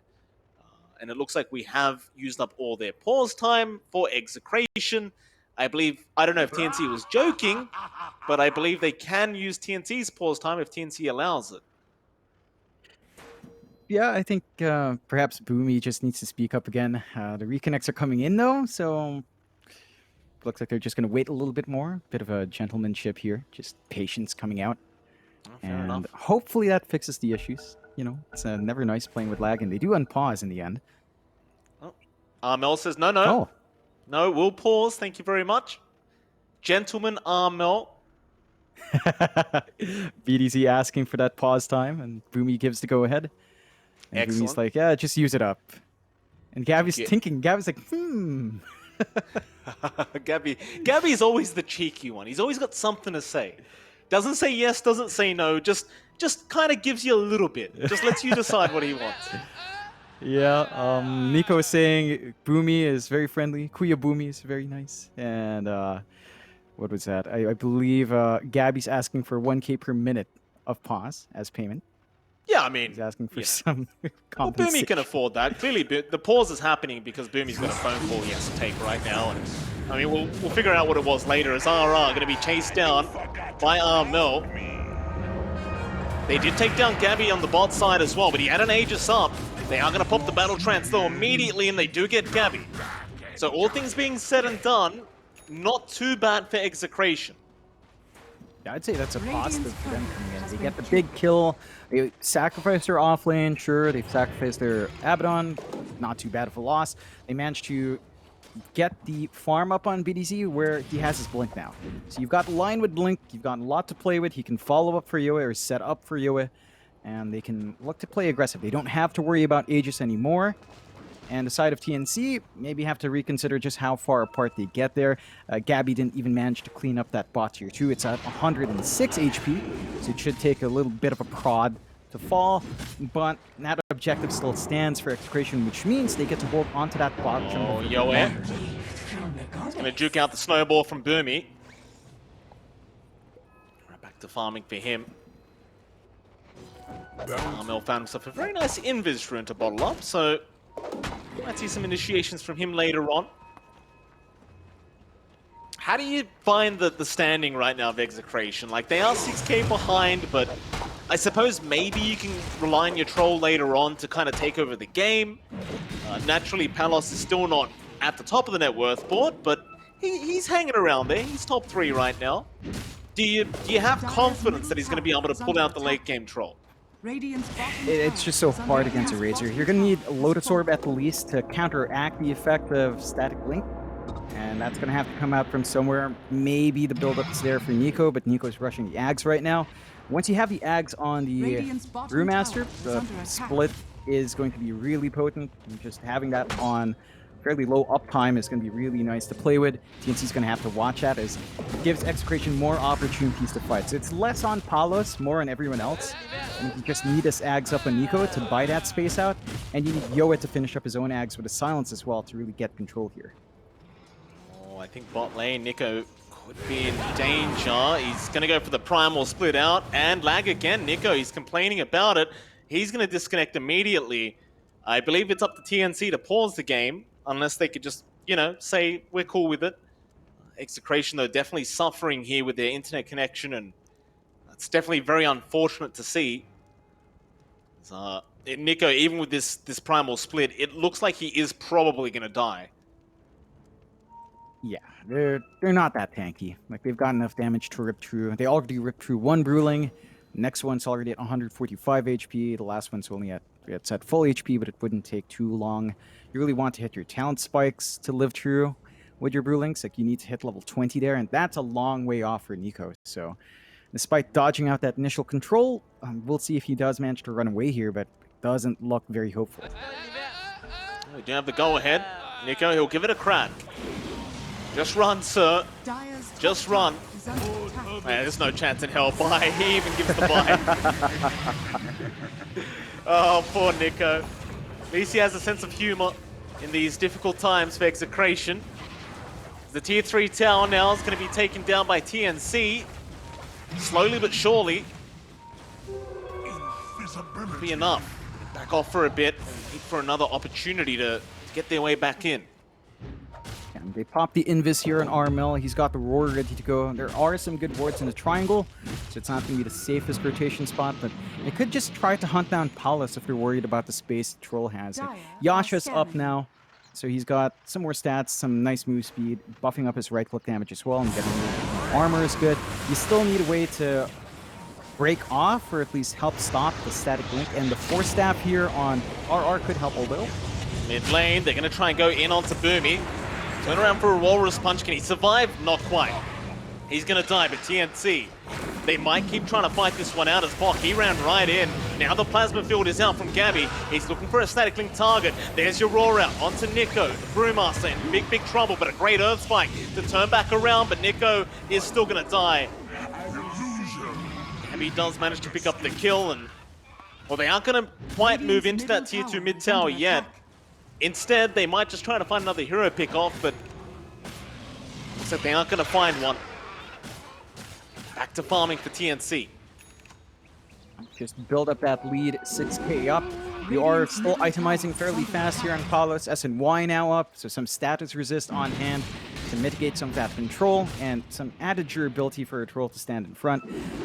And it looks like we have used up all their pause time for Execration. I don't know if TNC was joking, but I believe they can use TNC's pause time if TNC allows it. Yeah, I think perhaps Boomy just needs to speak up again. The reconnects are coming in though, so looks like they're just going to wait a little bit more. Bit of a gentlemanship here, just patience coming out. Fair enough. Hopefully that fixes the issues. You know, it's never nice playing with lag, and they do unpause in the end. Armel says, no. Oh. No, we'll pause. Thank you very much. Gentleman Armel. BDZ asking for that pause time, and Boomy gives the go-ahead. And Excellent. Boomy's like, yeah, just use it up. And Gabby's thinking, Gabby's like, Gabby's always the cheeky one. He's always got something to say. Doesn't say yes, doesn't say no, just kind of gives you a little bit. Just lets you decide what he wants. Yeah, Nico is saying Boomy is very friendly. Kuya Boomy is very nice. And what was that? I believe Gabby's asking for 1K per minute of pause as payment. Yeah, I mean... He's asking for some Well, compensation. Boomy can afford that. Clearly, the pause is happening because Boomy's got a phone call he has to take right now. And I mean, we'll figure out what it was later as RR going to be chased down by Armel. They did take down Gabby on the bot side as well, but he had an Aegis up. They are going to pop the Battle Trance though immediately, and they do get Gabby. So all things being said and done, not too bad for Execration. Yeah, I'd say that's a positive for them coming in. They get the big kill. They sacrifice their offlane, sure. They've sacrificed their Abaddon. Not too bad of a loss. They managed to get the farm up on BDZ where he has his Blink now. So you've got line with Blink. You've got a lot to play with. He can follow up for Yoe or set up for Yoe. And they can look to play aggressive. They don't have to worry about Aegis anymore. And the side of TNC, maybe have to reconsider just how far apart they get there. Gabby didn't even manage to clean up that bot tier 2. It's at 106 HP, so it should take a little bit of a prod to fall. But that objective still stands for Execration, which means they get to hold onto that bot. Oh, Yoe. He's going to juke out the snowball from Boomy. Right back to farming for him. Armel found himself a very nice invis rune to bottle up, so we might see some initiations from him later on. How do you find the standing right now of Execration? Like, they are 6k behind, but I suppose maybe you can rely on your troll later on to kind of take over the game. Naturally, Palos is still not at the top of the net worth board, but he's hanging around there. He's top 3 right now. Do you have confidence that he's going to be able to pull out the late game troll? Radiant's bottom It's tower just so is under hard against a attack. Razor. You're going to need a Lotus Orb at the least to counteract the effect of Static Link. And that's going to have to come out from somewhere. Maybe the build-up's there for Nico, but Nico's rushing the Ags right now. Once you have the Ags on the Radiant's bottom Brewmaster, tower is the under attack. split is going to be really potent. And just having that on fairly low uptime is going to be really nice to play with. TNC's going to have to watch that as it gives Execration more opportunities to fight. So it's less on Palos, more on everyone else. And you just need us Ags up on Nico to buy that space out. And you need Yoa to finish up his own Ags with a silence as well to really get control here. Oh, I think bot lane, Nico could be in danger. He's going to go for the primal split out and lag again. Nico, he's complaining about it. He's going to disconnect immediately. I believe it's up to TNC to pause the game, unless they could just, you know, say we're cool with it. Execration, though, definitely suffering here with their internet connection, and that's definitely very unfortunate to see. Nico, even with this primal split, it looks like he is probably going to die. Yeah, they're not that tanky. Like, they've got enough damage to rip through. They already ripped through one Bruling. Next one's already at 145 HP. The last one's only it's at full HP, but it wouldn't take too long. You really want to hit your talent spikes to live through with your Brulings. Like, you need to hit level 20 there, and that's a long way off for Nico. So, despite dodging out that initial control, we'll see if he does manage to run away here, but it doesn't look very hopeful. We do have the go-ahead. Nico, he'll give it a crack. Just run, sir. Dire's Just top run. tower is under attack. Man, there's no chance in hell. Bye. He even gives the bye. Oh, poor Nico. At least he has a sense of humor in these difficult times for Execration. The tier 3 tower now is going to be taken down by TNC. Slowly but surely. Could be enough. Back off for a bit and wait for another opportunity to get their way back in. And they pop the Invis here on Armel. He's got the Roar ready to go. There are some good wards in the triangle, so it's not going to be the safest rotation spot, but they could just try to hunt down Palas if they're worried about the space the Troll has. Like, Yasha's up now, so he's got some more stats, some nice move speed, buffing up his right-click damage as well, and getting armor is good. You still need a way to break off, or at least help stop the Static Link, and the Force Staff here on RR could help a little. Mid lane, they're going to try and go in onto Boomy. Turn around for a Walrus Punch. Can he survive? Not quite. He's going to die, but TNC, they might keep trying to fight this one out as Bok. He ran right in. Now the Plasma Field is out from Gabby. He's looking for a Static Link target. There's your Roar out onto Nico. The Brewmaster in big trouble, but a great Earth Spike to turn back around, but Nico is still going to die. Gabby does manage to pick up the kill, and well, they aren't going to quite move into that tier 2 mid tower yet. Instead, they might just try to find another hero pick-off, but looks like they aren't going to find one. Back to farming for TNC. Just build up that lead, 6k up. You are still itemizing fairly fast here on Palos. SNY now up, so some status resist on hand to mitigate some of that control, and some added durability for a Troll to stand in front.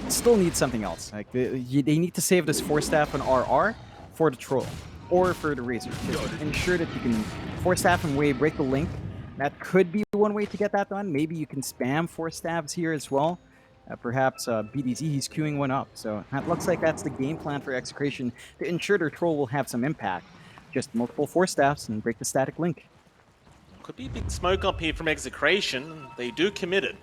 Still need something else. Like they need to save this Force Staff on RR for the Troll, or for the Razor. Just ensure that you can Force Staff and way break the link. That could be one way to get that done. Maybe you can spam Force Staffs here as well. Perhaps BDZ, he's queuing one up. So that looks like that's the game plan for Execration to ensure their Troll will have some impact. Just multiple Force Staffs and break the Static Link. Could be a big smoke up here from Execration. They do commit it.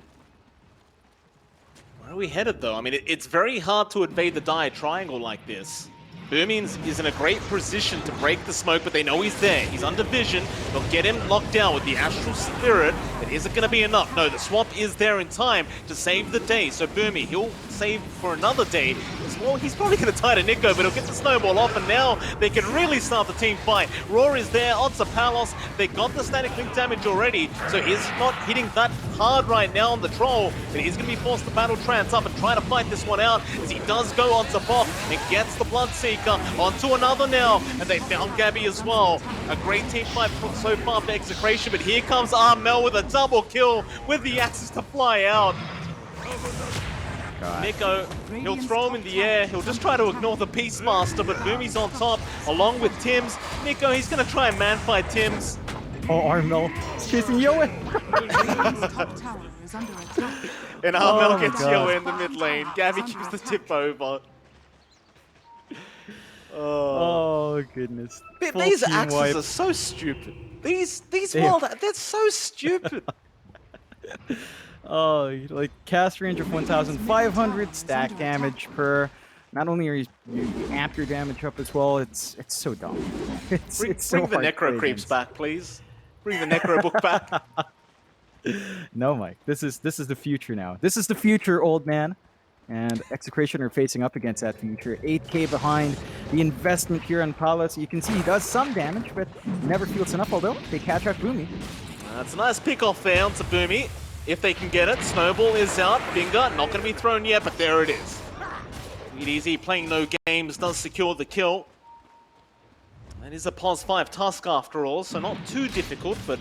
Where are we headed, though? I mean, it's very hard to evade the Dire Triangle like this. Boomings is in a great position to break the smoke, but they know he's there. He's under vision. They'll get him locked down with the Astral Spirit. It isn't going to be enough. No, the swap is there in time to save the day. So Boomy, he'll save for another day as well. He's probably going to tie to Nico, but he'll get the snowball off, and now they can really start the team fight. Roar is there, odds of Palos. They got the Static Link damage already, so he's not hitting that hard right now on the Troll, but he's going to be forced to battle trance up and try to fight this one out as he does go onto Bok and gets the Bloodseeker onto another now, and they found Gabby as well. A great team fight so far for Execration, but here comes Armel with a double kill with the axes to fly out. Nico, he'll throw him in the air. He'll just try to ignore the Peacemaster, but Boomy's on top along with Tims. Nico, he's going to try and man-fight Tims. Oh, Armel, he's chasing Yoa. Radiant's top tower is under attack. And Armel Oh my gets God. Yoa in the mid lane. Gabby gives the tip over. Oh goodness. Full These team axes wipe. are so stupid. These They wild, they're so stupid. Oh, like cast range of 1,500, stack damage per. Not only are you amp your damage up as well, it's so dumb. It's so Bring the hard to play Necro Creeps against. back, please. Bring the Necro book back. No, Mike. This is the future now. This is the future, old man. And Execration are facing up against that future. 8k behind the investment here on Palos. You can see he does some damage, but never feels enough, although they catch out Boomy. That's a nice pick off there onto Boomy. If they can get it, Snowball is out. Finger, not going to be thrown yet, but there it is. Easy, playing no games, does secure the kill. That is a pos 5 task after all, so not too difficult, but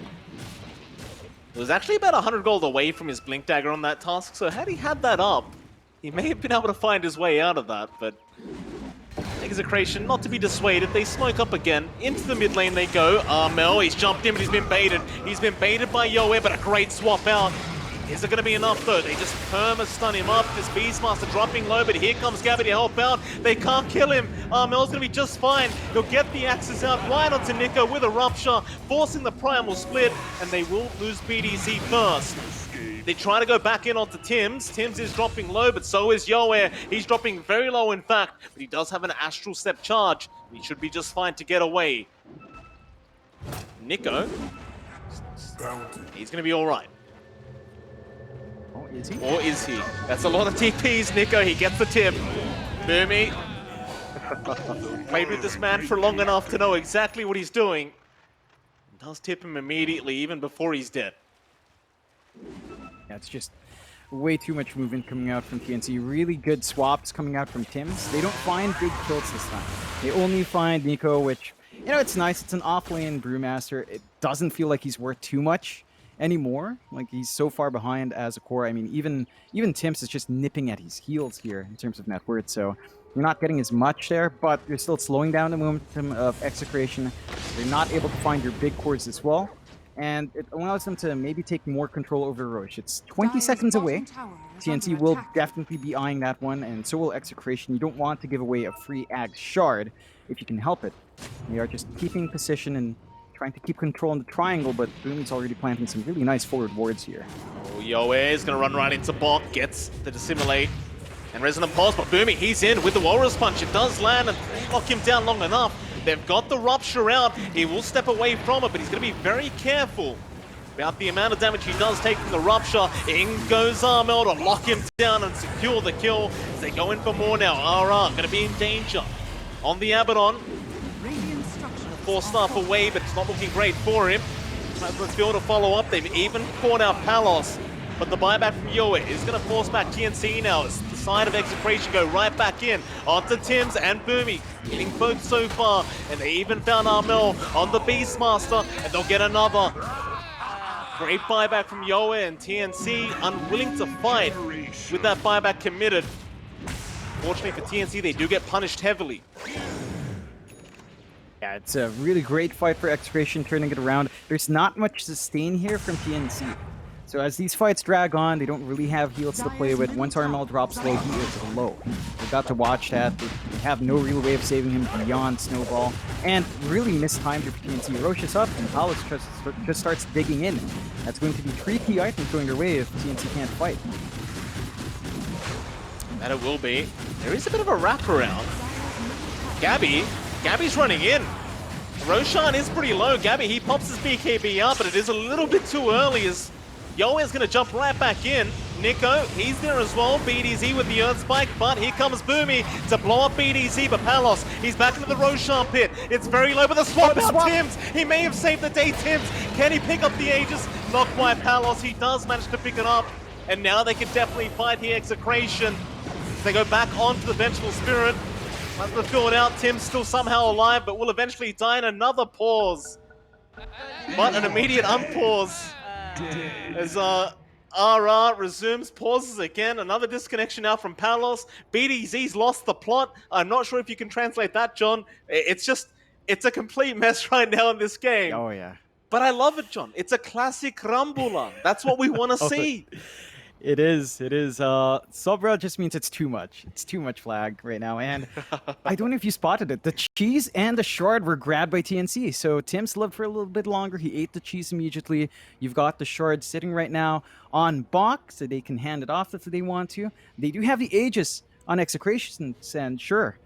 it was actually about 100 gold away from his Blink Dagger on that task, so had he had that up, he may have been able to find his way out of that, but Execration, not to be dissuaded, they smoke up again. Into the mid lane they go. Armel, he's jumped in, but he's been baited. He's been baited by Yoe, but a great swap out. Is it going to be enough, though? They just perma-stun him up. This Beastmaster dropping low, but here comes Gabby to help out. They can't kill him. Armel's going to be just fine. He'll get the axes out right onto Nico with a Rupture, forcing the Primal Split, and they will lose BDC first. They try to go back in onto Tims. Tims is dropping low, but so is Yoe. He's dropping very low, in fact, but he does have an Astral Step charge. He should be just fine to get away. Nico, he's going to be all right. Oh, is he? Or is he? That's a lot of TPs, Nico. He gets the tip. Boomy. Played with this man for long enough to know exactly what he's doing. Does tip him immediately, even before he's dead. Yeah, it's just way too much movement coming out from TNC. Really good swaps coming out from Tims. They don't find big kills this time. They only find Nico, which, you know, it's nice. It's an off-lane Brewmaster. It doesn't feel like he's worth too much anymore. Like, he's so far behind as a core. I mean, even Tims is just nipping at his heels here in terms of net worth, so you're not getting as much there, but you're still slowing down the momentum of Execration. You're not able to find your big cores as well, and it allows them to maybe take more control over Roche. It's 20 seconds away. TNC will definitely be eyeing that one, and so will Execration. You don't want to give away a free Ag Shard if you can help it. They are just keeping position and trying to keep control in the triangle, but Boomy's already planting some really nice forward wards here. Oh, Yoe is going to run right into bot, gets the Dissimulate and Resonant Pulse, but Boomy, he's in with the Walrus Punch. It does land and lock him down long enough. They've got the Rupture out. He will step away from it, but he's going to be very careful about the amount of damage he does take from the Rupture. In goes Armel to lock him down and secure the kill as they go in for more now. RR going to be in danger on the Abaddon. 4 staff away, but it's not looking great for him. Let's be able to follow up. They've even caught out Palos, but the buyback from Yoe is going to force back TNC now as the side of Execration go right back in onto Tims and Boomy, getting both so far, and they even found Armel on the Beastmaster, and they'll get another. Great buyback from Yoe, and TNC unwilling to fight with that buyback committed. Fortunately for TNC, they do get punished heavily. Yeah, it's a really great fight for Execration, turning it around. There's not much sustain here from TNC. So as these fights drag on, they don't really have heals to play with. Once Armel drops low, he is low. We've got to watch that. They have no real way of saving him beyond Snowball. And really mistimed it for TNC. Roche is up, and Palos just starts digging in. That's going to be 3 key items going their way if TNC can't fight. That it will be. There is a bit of a wraparound. Gabby's running in. Roshan is pretty low. Gabby, he pops his BKB out, but it is a little bit too early as Yoe is going to jump right back in. Nico, he's there as well. BDZ with the Earth Spike, but here comes Boomy to blow up BDZ, but Palos, he's back into the Roshan pit. It's very low, but the swap out Tims. He may have saved the day, Tims. Can he pick up the Aegis? Not quite Palos. He does manage to pick it up, and now they can definitely fight here, Execration. They go back onto the Vengeful Spirit. As they fill it out, Tim's still somehow alive, but will eventually die in another pause. But an immediate unpause. As RR resumes, pauses again. Another disconnection now from Palos. BDZ's lost the plot. I'm not sure if you can translate that, John. It's a complete mess right now in this game. Oh, yeah. But I love it, John. It's a classic Rambulan. That's what we want to see. It is. It is. Sobra just means it's too much. It's too much flag right now. And I don't know if you spotted it. The cheese and the shard were grabbed by TNC. So Tim's lived for a little bit longer. He ate the cheese immediately. You've got the shard sitting right now on Bach, so they can hand it off if they want to. They do have the Aegis on Execration, and sure.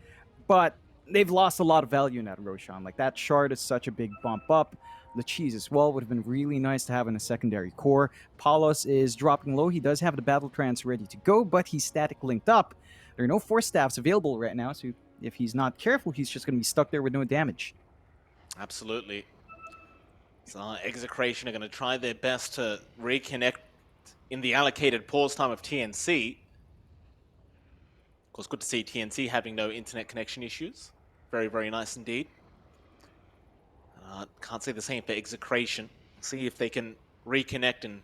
But they've lost a lot of value in that Roshan. Like, that shard is such a big bump up. The cheese as well would have been really nice to have in a secondary core. Palos is dropping low. He does have the battle trance ready to go, but he's static linked up. There are no force staffs available right now, so if he's not careful, he's just going to be stuck there with no damage. Absolutely. So Execration are going to try their best to reconnect in the allocated pause time of TNC. Of course, good to see TNC having no internet connection issues. Very, very nice indeed. Can't say the same for Execration. See if they can reconnect and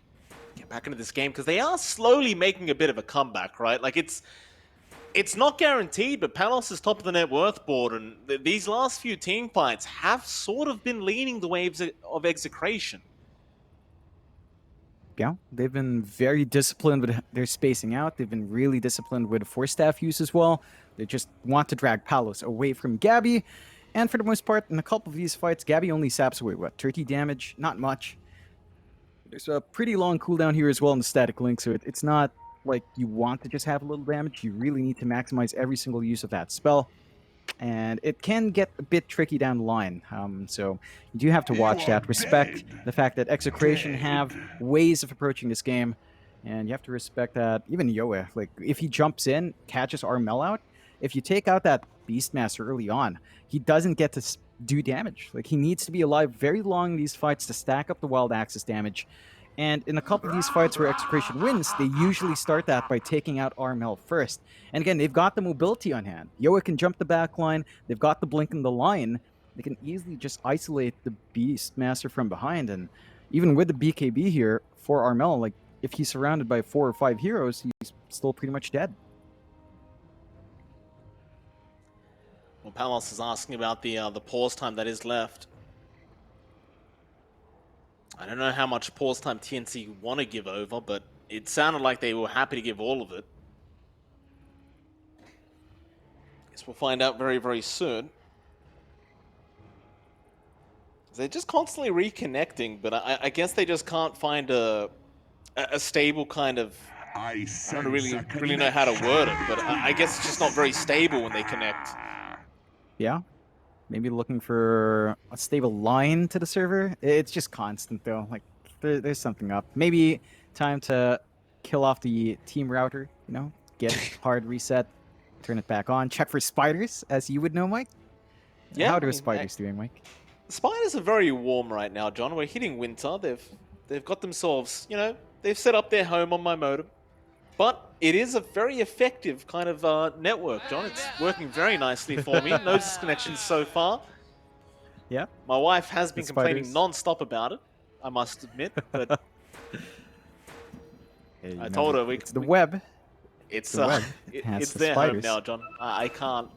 get back into this game, because they are slowly making a bit of a comeback, right? Like, it's not guaranteed, but Palos is top of the net worth board, and these last few team fights have sort of been leaning the waves of Execration. Yeah, they've been very disciplined with their spacing out. They've been really disciplined with force staff use as well. They just want to drag Palos away from Gabby. And for the most part, in a couple of these fights, Gabby only saps away, what, 30 damage? Not much. There's a pretty long cooldown here as well in the static link, so it's not like you want to just have a little damage. You really need to maximize every single use of that spell. And it can get a bit tricky down the line. So you do have to watch that. Respect the fact that Execration have ways of approaching this game. And you have to respect that even Yoa, like, if he jumps in, catches Armel out, if you take out that Beastmaster early on, he doesn't get to do damage. Like, he needs to be alive very long in these fights to stack up the wild access damage. And in a couple of these fights where Execration wins, they usually start that by taking out Armel first. And again, they've got the mobility on hand. Yoa can jump the back line. They've got the blink in the line. They can easily just isolate the Beastmaster from behind. And even with the BKB here for Armel, like, if he's surrounded by 4 or 5 heroes, he's still pretty much dead. Well, Palos is asking about the pause time that is left. I don't know how much pause time TNC want to give over, but it sounded like they were happy to give all of it. Guess we'll find out very, very soon. They're just constantly reconnecting, but I guess they just can't find a stable kind of... I don't really know how to word it, but I guess it's just not very stable when they connect. Yeah, maybe looking for a stable line to the server. It's just constant, though. Like, there's something up. Maybe time to kill off the team router, you know? Get hard reset, turn it back on. Check for spiders, as you would know, Mike. Yeah, How are spiders doing, Mike? Spiders are very warm right now, John. We're hitting winter. They've got themselves, you know, they've set up their home on my modem. But it is a very effective kind of network, John. It's working very nicely for me. No disconnections so far. Yeah. My wife has been complaining non-stop about it, I must admit. But Hey, I told her it's the web. It's the web. it's the their home spiders. now, John. I can't.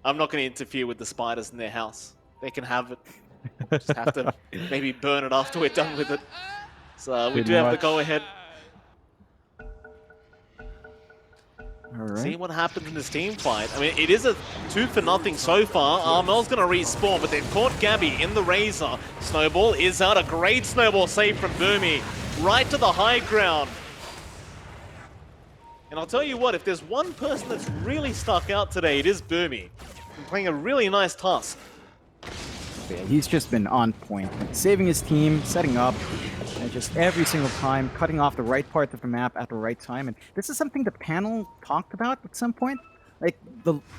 I'm not going to interfere with the spiders in their house. They can have it. Just have to maybe burn it after we're done with it. So we Pretty do have much. to go ahead. All right. See what happens in this team fight. I mean, it is a 2-0 so far. Armel's going to respawn, but they've caught Gabby in the Razor. Snowball is out. A great snowball save from Boomy. Right to the high ground. And I'll tell you what, if there's one person that's really stuck out today, it is Boomy. Playing a really nice Tusk. Yeah, he's just been on point, saving his team, setting up, and just every single time cutting off the right part of the map at the right time. And this is something the panel talked about at some point. Like,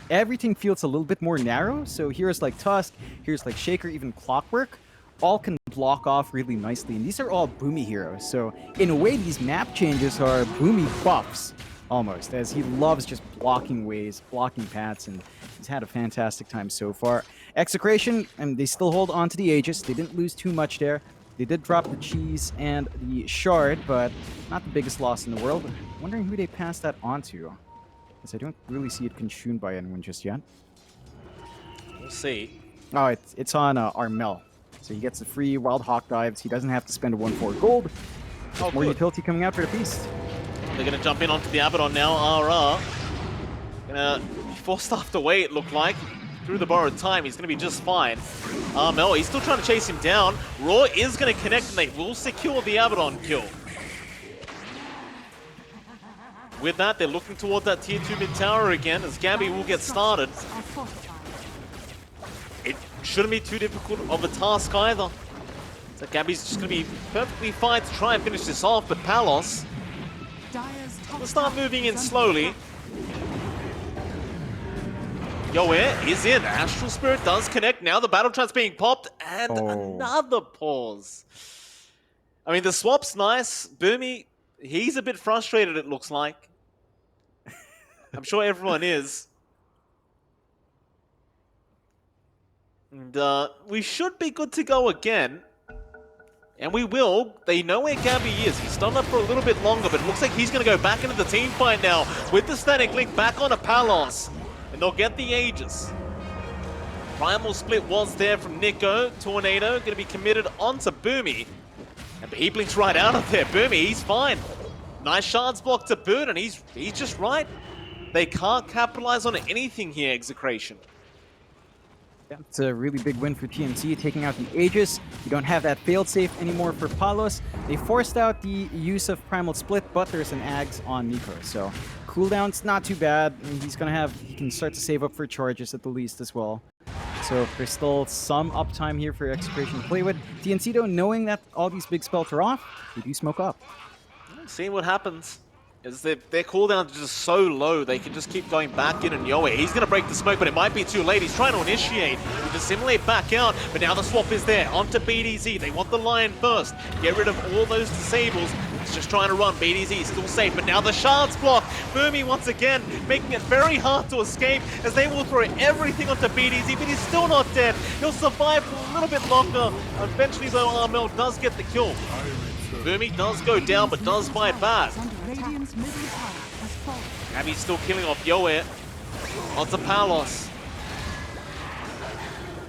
everything feels a little bit more narrow. So here's like Tusk, here's like Shaker, even Clockwork, all can block off really nicely. And these are all Boomy heroes. So in a way, these map changes are Boomy buffs. Almost, as he loves just blocking ways, blocking paths, and he's had a fantastic time so far. Execration, and they still hold on to the Aegis. They didn't lose too much there. They did drop the cheese and the shard, but not the biggest loss in the world. Wondering who they passed that on to, because I don't really see it consumed by anyone just yet. We'll see. Oh, it's on Armel. So he gets the free Wild Hawk dives. He doesn't have to spend a 1-4 gold. Oh, More good. utility coming out for the Beast. They're going to jump in onto the Abaddon now. RR going to be forced off to wait, it looked like. Through the borrowed time, he's going to be just fine. Mel, he's still trying to chase him down. Raw is going to connect, and they will secure the Abaddon kill. With that, they're looking toward that tier 2 mid tower again, as Gabby will get started. It shouldn't be too difficult of a task either. So Gabby's just going to be perfectly fine to try and finish this off, but Palos will start moving in slowly. Yoe is in. Astral Spirit does connect. Now the Battle Trance being popped, and another pause. I mean, the swap's nice. Boomy, he's a bit frustrated, it looks like. I'm sure everyone is. And we should be good to go again. And we will. They know where Gabby is. He's done that for a little bit longer, but it looks like he's going to go back into the team fight now with the Static Link back onto Palos. And they'll get the Aegis. Primal split was there from Nico. Tornado going to be committed onto Boomy. And he blinks right out of there. Boomy, he's fine. Nice shards block to boot, and he's just right. They can't capitalize on anything here, Execration. Yeah, it's a really big win for TNC, taking out the Aegis. You don't have that failsafe anymore for Palos. They forced out the use of Primal Split, but there's an Ags on Nico. So cooldown's not too bad. He can start to save up for charges at the least as well. So there's still some uptime here for Execration to play with. TNC though, knowing that all these big spells are off, they do smoke up. Seeing what happens. Is their cooldowns are just so low, they can just keep going back in, and Yoe, he's going to break the smoke, but it might be too late. He's trying to initiate, he dissimulate back out, but now the swap is there, onto BDZ. They want the Lion first, get rid of all those disables. He's just trying to run, BDZ still safe, but now the shards block. Boomy once again, making it very hard to escape, as they will throw everything onto BDZ, but he's still not dead. He'll survive for a little bit longer. Eventually though, Armel does get the kill. Boomy does go down, but does fight back. Gabby's still killing off Yoe. Onto Palos.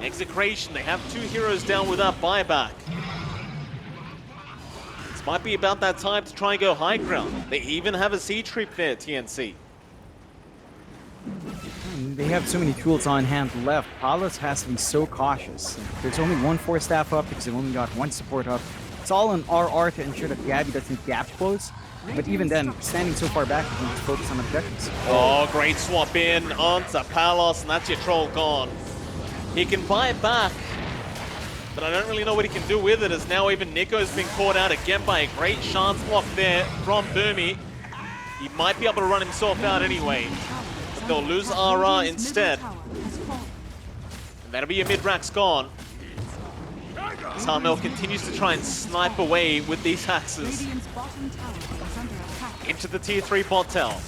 Execration, they have 2 heroes down with that buyback. This might be about that time to try and go high ground. They even have a siege creep there, TNC. They have so many tools on hand left. Palos has to be so cautious. There's only 1 4 staff up because they've only got 1 support up. It's all on RR to ensure that Gabby doesn't gap close. But even then, standing so far back, you can just focus on objectives. Oh, great swap in onto Palos, and that's your troll gone. He can buy it back, but I don't really know what he can do with it, as now even Nico's been caught out again by a great shards block there from Boomy. He might be able to run himself out anyway, but they'll lose RR instead. And that'll be your mid-racks gone. Armel continues to try and snipe away with these axes into the tier 3 bot tower.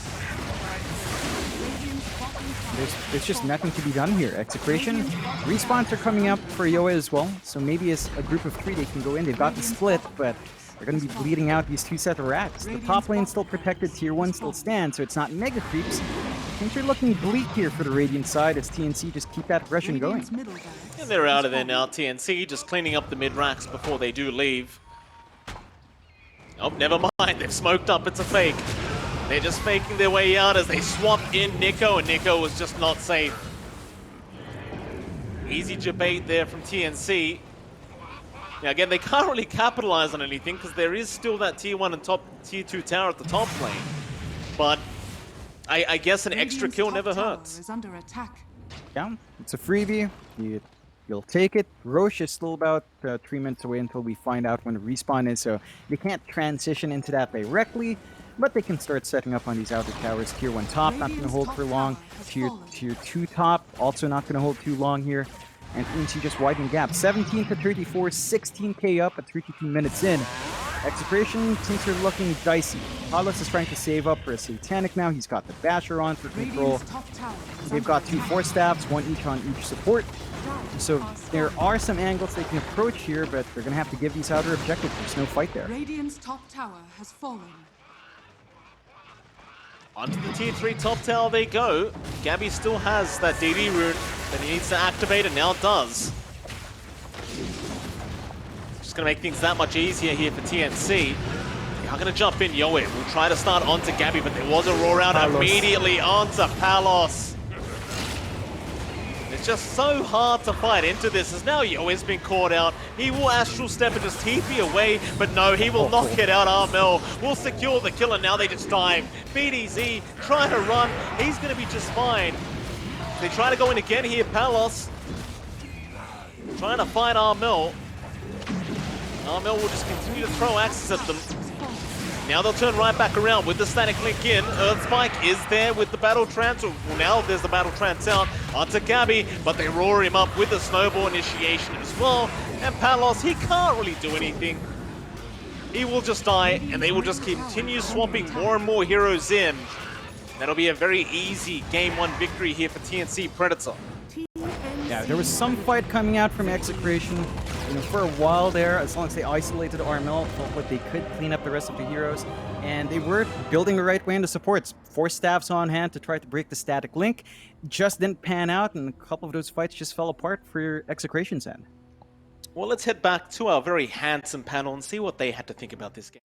There's just nothing to be done here. Execration, respawns are coming up for Yoe as well, so maybe as a group of 3 they can go in. They've got the split, but they're going to be bleeding out these 2 sets of racks. The top lane still protected, tier 1 still stands, so it's not mega creeps. Things are looking bleak here for the Radiant side as TNC just keep that aggression going. And they're out of there now, TNC, just cleaning up the mid-racks before they do leave. Oh, never mind, they've smoked up, it's a fake. They're just faking their way out as they swap in Nico, and Nico was just not safe. Easy debate there from TNC. Now again, they can't really capitalize on anything because there is still that tier 1 and tier 2 tower at the top lane. But I guess an extra kill never hurts. Yeah, it's a freebie. You'll take it. Roche is still about 3 minutes away until we find out when the respawn is, so they can't transition into that directly, but they can start setting up on these outer towers. Tier 1 top, not going to hold for long. Tier 2 top, also not going to hold too long here. And TNC just widening gap. 17 to 34, 16k up at 32 minutes in. Execration, things are looking dicey. Palos is trying to save up for a Satanic now. He's got the Basher on for control. They've got 2 4 staffs, 1 each on each support. So there are some angles they can approach here, but they're going to have to give these outer objectives. There's no fight there. Radiant's top tower has fallen. Onto the tier 3 top tower they go. Gabby still has that DD rune that he needs to activate, and now does. Just going to make things that much easier here for TNC. They are going to jump in. Yoe will try to start onto Gabby, but there was a roar out Palos. immediately onto Palos. It's just so hard to fight into this, as now Yoe's been caught out. He will Astral Step and just TP away, but no, he will knock it out. Armel will secure the kill, and now they just dive. BDZ trying to run. He's going to be just fine. They try to go in again here. Palos trying to fight Armel. Armel will just continue to throw axes at them. Now they'll turn right back around with the static link in. Earthspike is there with the battle trance. Well, now there's the battle trance out onto Gabby, but they roar him up with the snowball initiation as well. And Palos, he can't really do anything. He will just die, and they will just continue swapping more and more heroes in. That'll be a very easy Game 1 victory here for TNC Predator. Yeah, there was some fight coming out from Execration. You know, for a while there, as long as they isolated Armel, felt like they could clean up the rest of the heroes, and they were building the right way into supports. 4 staffs on hand to try to break the static link. Just didn't pan out, and a couple of those fights just fell apart for Execration's end. Well, let's head back to our very handsome panel and see what they had to think about this game.